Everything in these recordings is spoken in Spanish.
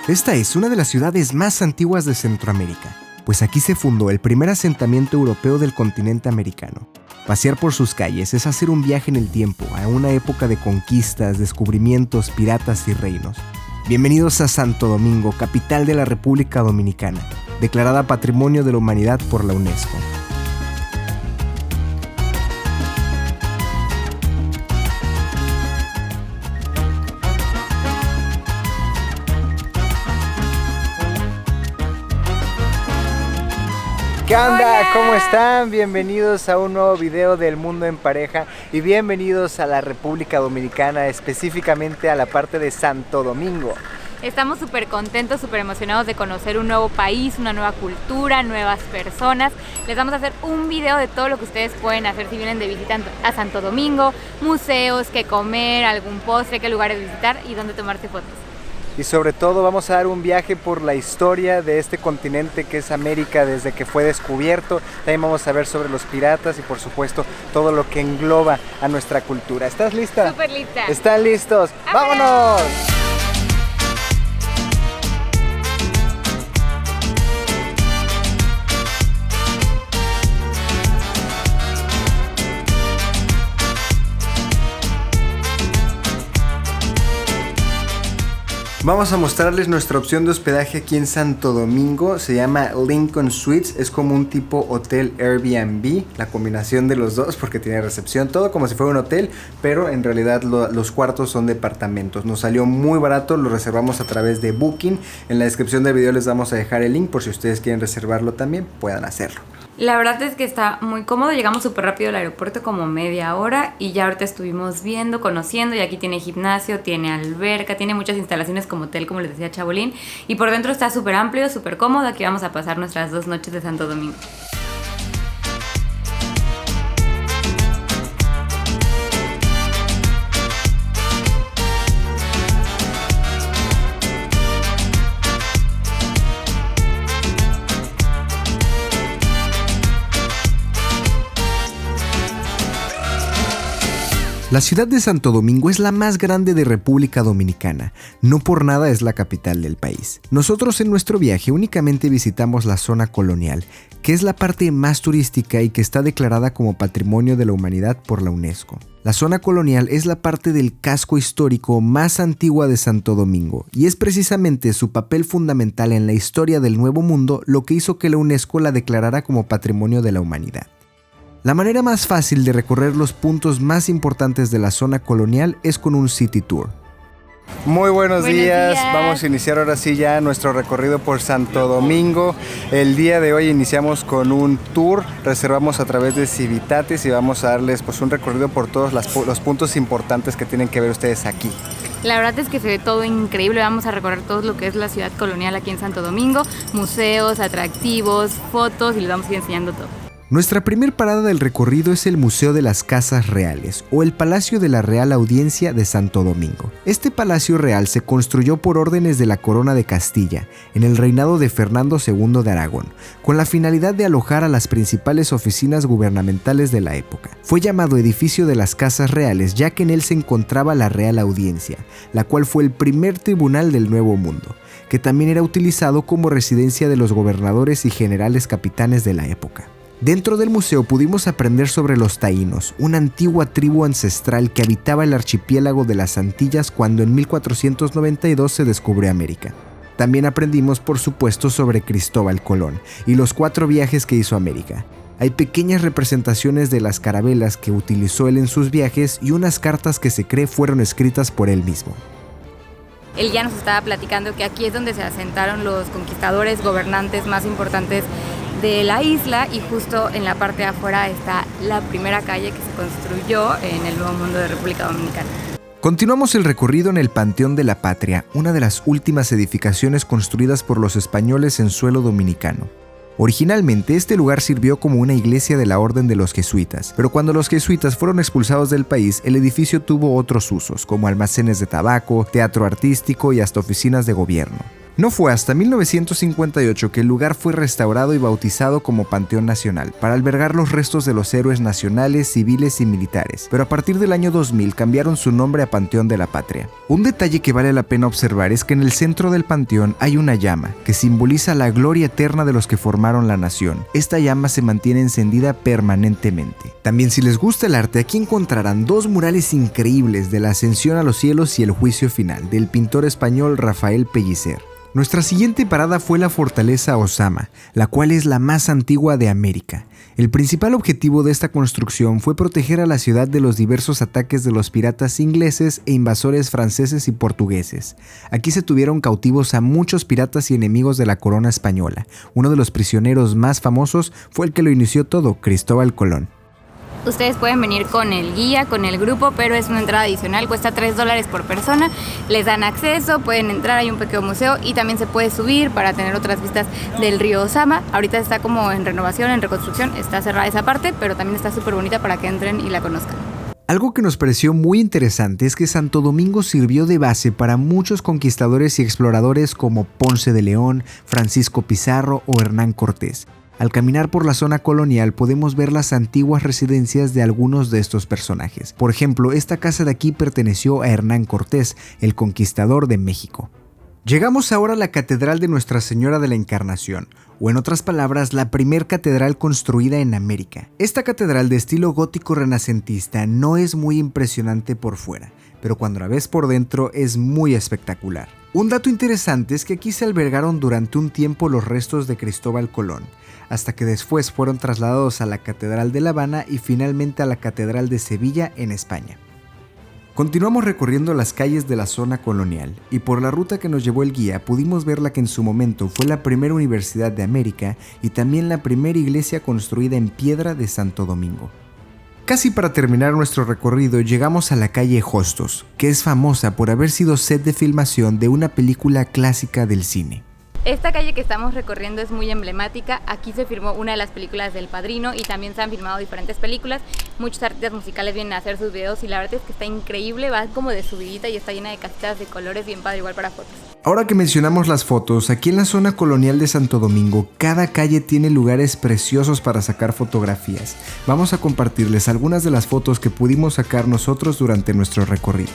Esta es una de las ciudades más antiguas de Centroamérica, pues aquí se fundó el primer asentamiento europeo del continente americano. Pasear por sus calles es hacer un viaje en el tiempo, a una época de conquistas, descubrimientos, piratas y reinos. Bienvenidos a Santo Domingo, capital de la República Dominicana, declarada Patrimonio de la Humanidad por la UNESCO. ¿Qué onda? Hola. ¿Cómo están? Bienvenidos a un nuevo video del Mundo en Pareja y bienvenidos a la República Dominicana, específicamente a la parte de Santo Domingo. Estamos súper contentos, súper emocionados de conocer un nuevo país, una nueva cultura, nuevas personas. Les vamos a hacer un video de todo lo que ustedes pueden hacer si vienen de visita a Santo Domingo, museos, qué comer, algún postre, qué lugares visitar y dónde tomarse fotos. Y sobre todo vamos a dar un viaje por la historia de este continente que es América desde que fue descubierto. También vamos a ver sobre los piratas y por supuesto todo lo que engloba a nuestra cultura. ¿Estás lista? Súper lista. ¿Están listos? ¡Vámonos! Vamos a mostrarles nuestra opción de hospedaje aquí en Santo Domingo. Se llama Lincoln Suites. Es como un tipo hotel Airbnb, la combinación de los dos porque tiene recepción, todo como si fuera un hotel, pero en realidad los cuartos son departamentos. Nos salió muy barato, lo reservamos a través de Booking. En la descripción del video les vamos a dejar el link por si ustedes quieren reservarlo también, puedan hacerlo. La verdad es que está muy cómodo, llegamos súper rápido al aeropuerto, como media hora, y ya ahorita estuvimos viendo, conociendo, y aquí tiene gimnasio, tiene alberca, tiene muchas instalaciones como hotel, como les decía Chabolín, y por dentro está súper amplio, súper cómodo. Aquí vamos a pasar nuestras 2 noches de Santo Domingo. La ciudad de Santo Domingo es la más grande de República Dominicana, no por nada es la capital del país. Nosotros en nuestro viaje únicamente visitamos la zona colonial, que es la parte más turística y que está declarada como Patrimonio de la Humanidad por la UNESCO. La zona colonial es la parte del casco histórico más antigua de Santo Domingo y es precisamente su papel fundamental en la historia del Nuevo Mundo lo que hizo que la UNESCO la declarara como Patrimonio de la Humanidad. La manera más fácil de recorrer los puntos más importantes de la zona colonial es con un City Tour. Muy buenos días. Vamos a iniciar ahora sí ya nuestro recorrido por Santo Domingo. El día de hoy iniciamos con un tour, reservamos a través de Civitatis y vamos a darles pues un recorrido por todos los puntos importantes que tienen que ver ustedes aquí. La verdad es que se ve todo increíble, vamos a recorrer todo lo que es la ciudad colonial aquí en Santo Domingo, museos, atractivos, fotos y les vamos a ir enseñando todo. Nuestra primer parada del recorrido es el Museo de las Casas Reales o el Palacio de la Real Audiencia de Santo Domingo. Este palacio real se construyó por órdenes de la Corona de Castilla en el reinado de Fernando II de Aragón, con la finalidad de alojar a las principales oficinas gubernamentales de la época. Fue llamado Edificio de las Casas Reales ya que en él se encontraba la Real Audiencia, la cual fue el primer tribunal del Nuevo Mundo, que también era utilizado como residencia de los gobernadores y generales capitanes de la época. Dentro del museo pudimos aprender sobre los taínos, una antigua tribu ancestral que habitaba el archipiélago de las Antillas cuando en 1492 se descubrió América. También aprendimos, por supuesto, sobre Cristóbal Colón y los 4 viajes que hizo a América. Hay pequeñas representaciones de las carabelas que utilizó él en sus viajes y unas cartas que se cree fueron escritas por él mismo. Él ya nos estaba platicando que aquí es donde se asentaron los conquistadores, gobernantes más importantes de la isla, y justo en la parte de afuera está la primera calle que se construyó en el Nuevo Mundo de República Dominicana. Continuamos el recorrido en el Panteón de la Patria, una de las últimas edificaciones construidas por los españoles en suelo dominicano. Originalmente este lugar sirvió como una iglesia de la Orden de los Jesuitas, pero cuando los jesuitas fueron expulsados del país, el edificio tuvo otros usos, como almacenes de tabaco, teatro artístico y hasta oficinas de gobierno. No fue hasta 1958 que el lugar fue restaurado y bautizado como Panteón Nacional, para albergar los restos de los héroes nacionales, civiles y militares, pero a partir del año 2000 cambiaron su nombre a Panteón de la Patria. Un detalle que vale la pena observar es que en el centro del panteón hay una llama, que simboliza la gloria eterna de los que formaron la nación. Esta llama se mantiene encendida permanentemente. También, si les gusta el arte, aquí encontrarán dos murales increíbles de la Ascensión a los cielos y el Juicio Final, del pintor español Rafael Pellicer. Nuestra siguiente parada fue la Fortaleza Osama, la cual es la más antigua de América. El principal objetivo de esta construcción fue proteger a la ciudad de los diversos ataques de los piratas ingleses e invasores franceses y portugueses. Aquí se tuvieron cautivos a muchos piratas y enemigos de la corona española. Uno de los prisioneros más famosos fue el que lo inició todo, Cristóbal Colón. Ustedes pueden venir con el guía, con el grupo, pero es una entrada adicional, cuesta $3 por persona. Les dan acceso, pueden entrar, hay un pequeño museo y también se puede subir para tener otras vistas del río Osama. Ahorita está como en renovación, en reconstrucción, está cerrada esa parte, pero también está súper bonita para que entren y la conozcan. Algo que nos pareció muy interesante es que Santo Domingo sirvió de base para muchos conquistadores y exploradores como Ponce de León, Francisco Pizarro o Hernán Cortés. Al caminar por la zona colonial podemos ver las antiguas residencias de algunos de estos personajes. Por ejemplo, esta casa de aquí perteneció a Hernán Cortés, el conquistador de México. Llegamos ahora a la Catedral de Nuestra Señora de la Encarnación, o en otras palabras, la primer catedral construida en América. Esta catedral de estilo gótico renacentista no es muy impresionante por fuera, pero cuando la ves por dentro es muy espectacular. Un dato interesante es que aquí se albergaron durante un tiempo los restos de Cristóbal Colón, hasta que después fueron trasladados a la Catedral de La Habana y finalmente a la Catedral de Sevilla en España. Continuamos recorriendo las calles de la zona colonial y por la ruta que nos llevó el guía pudimos ver la que en su momento fue la primera universidad de América y también la primera iglesia construida en piedra de Santo Domingo. Casi para terminar nuestro recorrido llegamos a la calle Hostos, que es famosa por haber sido set de filmación de una película clásica del cine. Esta calle que estamos recorriendo es muy emblemática. Aquí se filmó una de las películas del Padrino y también se han filmado diferentes películas. Muchos artistas musicales vienen a hacer sus videos y la verdad es que está increíble. Va como de subidita y está llena de casitas de colores, bien padre, igual para fotos. Ahora que mencionamos las fotos, aquí en la zona colonial de Santo Domingo, cada calle tiene lugares preciosos para sacar fotografías. Vamos a compartirles algunas de las fotos que pudimos sacar nosotros durante nuestro recorrido.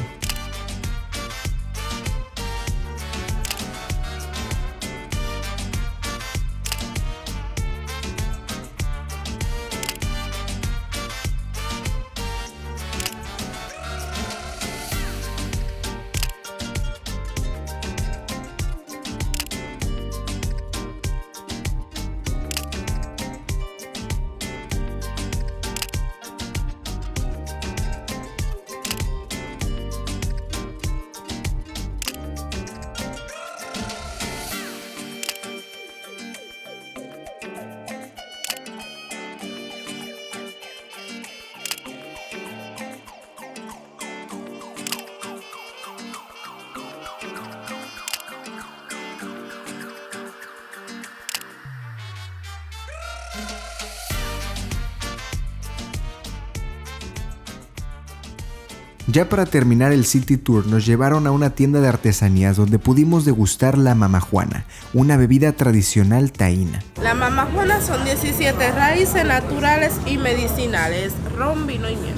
Ya para terminar el City Tour nos llevaron a una tienda de artesanías donde pudimos degustar la mamajuana, una bebida tradicional taína. La mamajuana son 17 raíces naturales y medicinales, ron, vino y miel.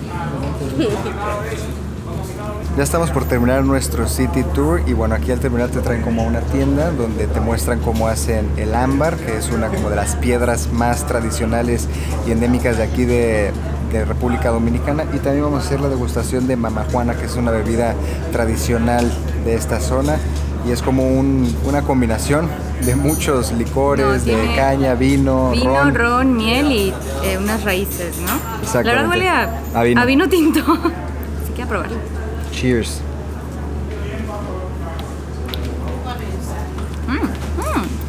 Ya estamos por terminar nuestro City Tour y bueno, aquí al terminar te traen como a una tienda donde te muestran cómo hacen el ámbar, que es una como de las piedras más tradicionales y endémicas de aquí de República Dominicana, y también vamos a hacer la degustación de mamajuana, que es una bebida tradicional de esta zona y es como una combinación de muchos licores, de caña, vino, ron, miel y unas raíces, ¿no? Exactamente. La verdad huele a vino tinto, así que a probarlo. Cheers.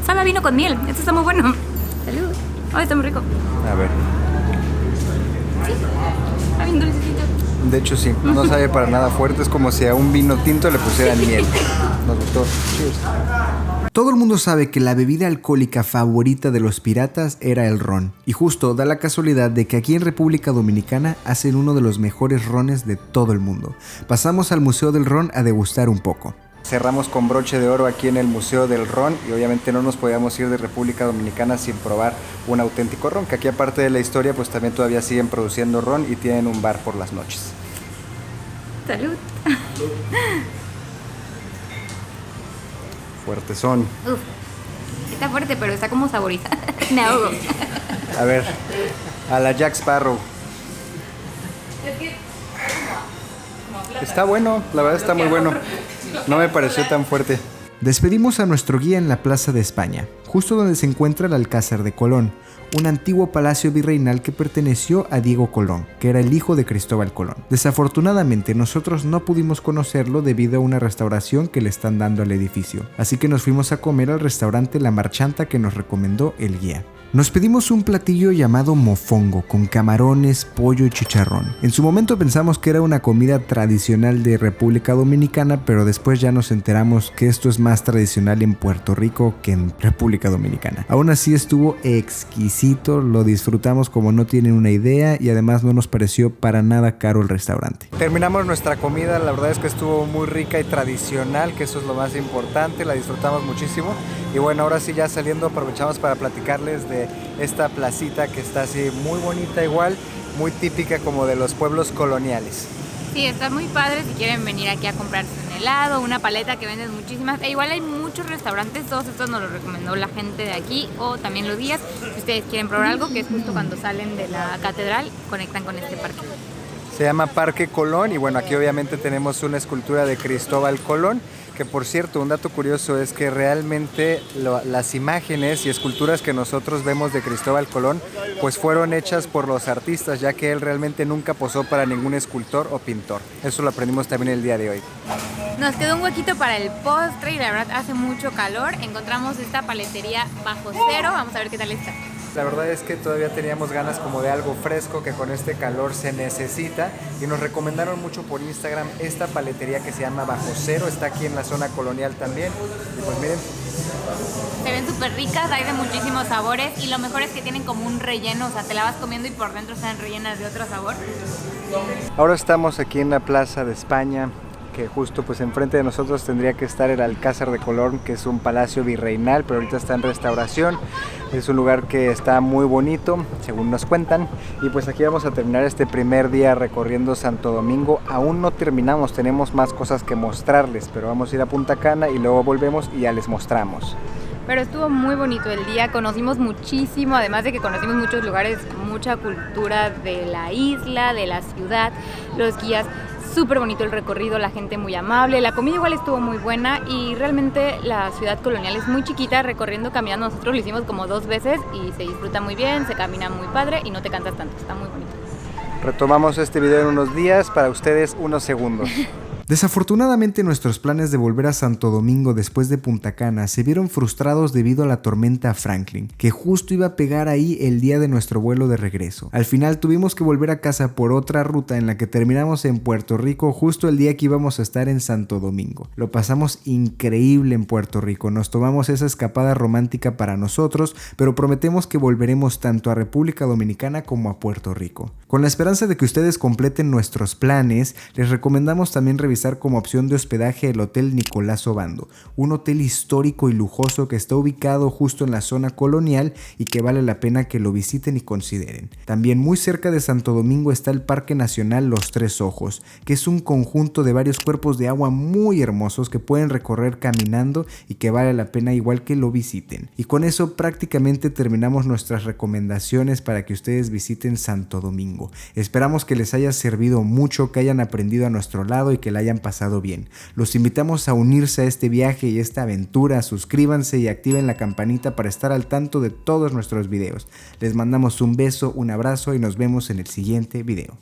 Sabe a vino con miel, esto está muy bueno. Salud. Ay, está muy rico. A ver. Está bien dulcecito. De hecho sí, no sabe para nada fuerte, es como si a un vino tinto le pusieran miel. Nos gustó. Cheers. Todo el mundo sabe que la bebida alcohólica favorita de los piratas era el ron. Y justo da la casualidad de que aquí en República Dominicana hacen uno de los mejores rones de todo el mundo. Pasamos al Museo del Ron a degustar un poco. Cerramos con broche de oro aquí en el Museo del Ron y obviamente no nos podíamos ir de República Dominicana sin probar un auténtico ron, que aquí aparte de la historia pues también todavía siguen produciendo ron y tienen un bar por las noches. Salud. Fuertes son. Uf, está fuerte, pero está como saborizada. Me ahogo. A ver, a la Jack Sparrow. Está bueno, la verdad está muy bueno. No me pareció tan fuerte. Despedimos a nuestro guía en la Plaza de España, justo donde se encuentra el Alcázar de Colón, un antiguo palacio virreinal que perteneció a Diego Colón, que era el hijo de Cristóbal Colón. Desafortunadamente nosotros no pudimos conocerlo debido a una restauración que le están dando al edificio, así que nos fuimos a comer al restaurante La Marchanta que nos recomendó el guía. Nos pedimos un platillo llamado mofongo, con camarones, pollo y chicharrón. En su momento pensamos que era una comida tradicional de República Dominicana, pero después ya nos enteramos que esto es más tradicional en Puerto Rico que en República Dominicana. Aún así estuvo exquisito, lo disfrutamos como no tienen una idea y además no nos pareció para nada caro el restaurante. Terminamos nuestra comida, la verdad es que estuvo muy rica y tradicional, que eso es lo más importante, la disfrutamos muchísimo. Y bueno, ahora sí ya saliendo aprovechamos para platicarles de esta placita que está así muy bonita igual, muy típica como de los pueblos coloniales. Sí, está muy padre si quieren venir aquí a comprarse un helado, una paleta que venden muchísimas. E igual hay muchos restaurantes, todos estos nos los recomendó la gente de aquí o también los guías. Si ustedes quieren probar algo, que es justo cuando salen de la catedral, conectan con este parque. Se llama Parque Colón y bueno, aquí obviamente tenemos una escultura de Cristóbal Colón, que por cierto, un dato curioso es que realmente las imágenes y esculturas que nosotros vemos de Cristóbal Colón pues fueron hechas por los artistas, ya que él realmente nunca posó para ningún escultor o pintor. Eso lo aprendimos también el día de hoy. Nos quedó un huequito para el postre y la verdad hace mucho calor. Encontramos esta paletería bajo cero, vamos a ver qué tal está. La verdad es que todavía teníamos ganas como de algo fresco que con este calor se necesita y nos recomendaron mucho por Instagram esta paletería que se llama Bajo Cero, está aquí en la zona colonial también y pues miren. Se ven súper ricas, hay de muchísimos sabores y lo mejor es que tienen como un relleno, o sea te la vas comiendo y por dentro están rellenas de otro sabor. Ahora estamos aquí en la Plaza de España, que justo pues enfrente de nosotros tendría que estar el Alcázar de Colón, que es un palacio virreinal, pero ahorita está en restauración. Es un lugar que está muy bonito, según nos cuentan. Y pues aquí vamos a terminar este primer día recorriendo Santo Domingo. Aún no terminamos, tenemos más cosas que mostrarles, pero vamos a ir a Punta Cana y luego volvemos y ya les mostramos. Pero estuvo muy bonito el día, conocimos muchísimo, además de que conocimos muchos lugares, mucha cultura de la isla, de la ciudad, los guías. Súper bonito el recorrido, la gente muy amable, la comida igual estuvo muy buena y realmente la ciudad colonial es muy chiquita, recorriendo, caminando, nosotros lo hicimos como 2 veces y se disfruta muy bien, se camina muy padre y no te cansas tanto, está muy bonito. Retomamos este video en unos días, para ustedes unos segundos. Desafortunadamente nuestros planes de volver a Santo Domingo después de Punta Cana se vieron frustrados debido a la tormenta Franklin, que justo iba a pegar ahí el día de nuestro vuelo de regreso. Al final tuvimos que volver a casa por otra ruta en la que terminamos en Puerto Rico justo el día que íbamos a estar en Santo Domingo. Lo pasamos increíble en Puerto Rico, nos tomamos esa escapada romántica para nosotros, pero prometemos que volveremos tanto a República Dominicana como a Puerto Rico. Con la esperanza de que ustedes completen nuestros planes, les recomendamos también revisar como opción de hospedaje el Hotel Nicolás Obando, un hotel histórico y lujoso que está ubicado justo en la zona colonial y que vale la pena que lo visiten y consideren. También muy cerca de Santo Domingo está el Parque Nacional Los Tres Ojos, que es un conjunto de varios cuerpos de agua muy hermosos que pueden recorrer caminando y que vale la pena igual que lo visiten. Y con eso prácticamente terminamos nuestras recomendaciones para que ustedes visiten Santo Domingo. Esperamos que les haya servido mucho, que hayan aprendido a nuestro lado y que la hayan pasado bien. Los invitamos a unirse a este viaje y esta aventura. Suscríbanse y activen la campanita para estar al tanto de todos nuestros videos. Les mandamos un beso, un abrazo y nos vemos en el siguiente video.